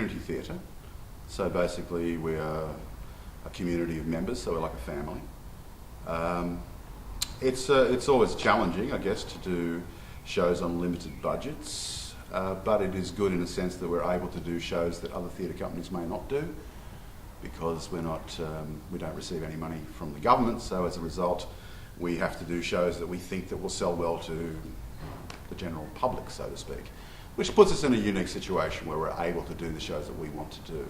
community theatre. So basically we are a community of members, so we're like a family. It's always challenging, I guess, to do shows on limited budgets, but it is good in a sense that we're able to do shows that other theatre companies may not do, because we don't receive any money from the government, so as a result we have to do shows that we think that will sell well to the general public, so to speak, which puts us in a unique situation where we're able to do the shows that we want to do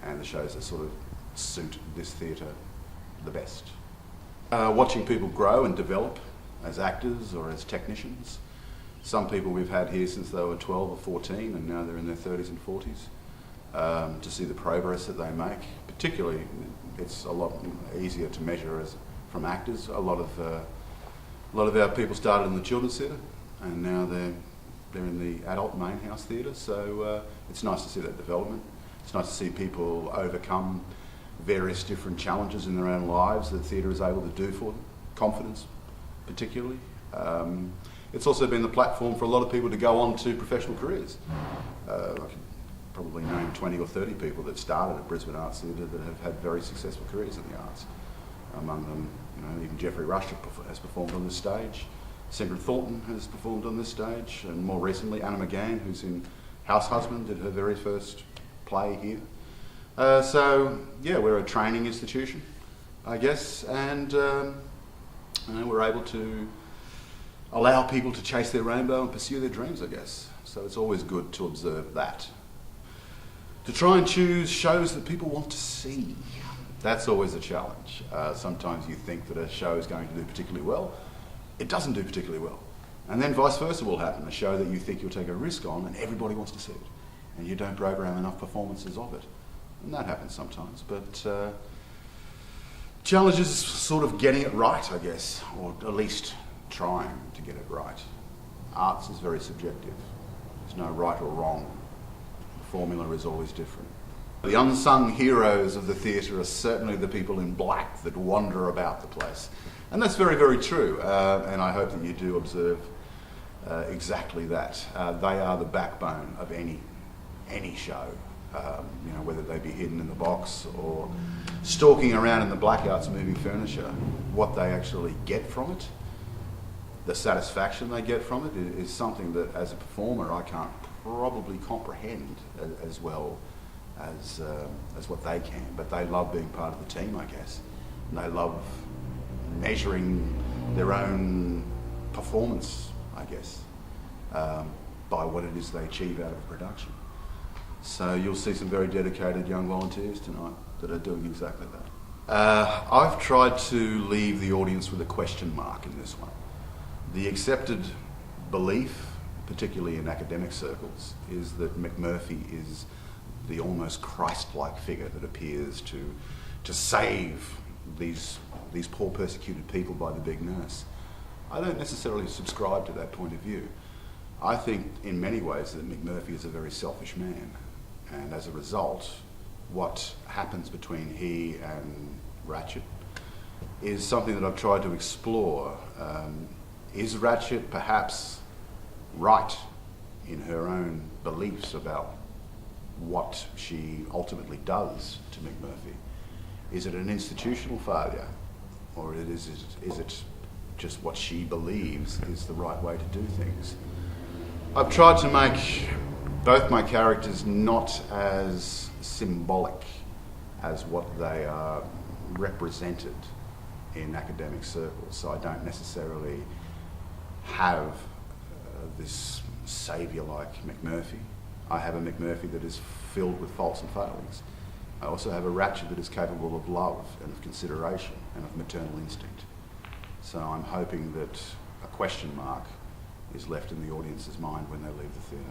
and the shows that sort of suit this theatre the best. Watching people grow and develop as actors or as technicians. Some people we've had here since they were 12 or 14 and now they're in their 30s and 40s. To see the progress that they make, particularly it's a lot easier to measure as from actors. A lot of our people started in the children's theatre and now they're in the adult main house theatre, so it's nice to see that development. It's nice to see people overcome various different challenges in their own lives that theatre is able to do for them, confidence particularly. It's also been the platform for a lot of people to go on to professional careers. I can probably name 20 or 30 people that started at Brisbane Arts Theatre that have had very successful careers in the arts. Among them, even Jeffrey Rush has performed on this stage. Sigrid Thornton has performed on this stage, and more recently Anna McGann, who's in House Husband, did her very first play here. So yeah, we're a training institution, I guess, and we're able to allow people to chase their rainbow and pursue their dreams, I guess. So it's always good to observe that. To try and choose shows that people want to see, that's always a challenge. Sometimes you think that a show is going to do particularly well, it doesn't do particularly well. And then vice versa will happen, a show that you think you'll take a risk on and everybody wants to see it, and you don't program enough performances of it. And that happens sometimes, but challenge is sort of getting it right, I guess, or at least trying to get it right. Arts is very subjective. There's no right or wrong. The formula is always different. The unsung heroes of the theatre are certainly the people in black that wander about the place. And that's very, very true, and I hope that you do observe exactly that. They are the backbone of any show. Whether they be hidden in the box or stalking around in the blackouts moving furniture, what they actually get from it, the satisfaction they get from it is something that as a performer I can't probably comprehend as well as what they can, but they love being part of the team, I guess, and they love measuring their own performance, I guess, by what it is they achieve out of a production. So you'll see some very dedicated young volunteers tonight that are doing exactly that. I've tried to leave the audience with a question mark in this one. The accepted belief, particularly in academic circles, is that McMurphy is the almost Christ-like figure that appears to save these poor persecuted people by the big nurse. I don't necessarily subscribe to that point of view. I think in many ways that McMurphy is a very selfish man. And as a result, what happens between he and Ratchet is something that I've tried to explore. Is Ratchet perhaps right in her own beliefs about what she ultimately does to McMurphy? Is it an institutional failure, or is it just what she believes is the right way to do things? I've tried to make both my characters not as symbolic as what they are represented in academic circles, so I don't necessarily have this saviour-like McMurphy. I have a McMurphy that is filled with faults and failings. I also have a Ratchet that is capable of love and of consideration and of maternal instinct. So I'm hoping that a question mark is left in the audience's mind when they leave the theatre.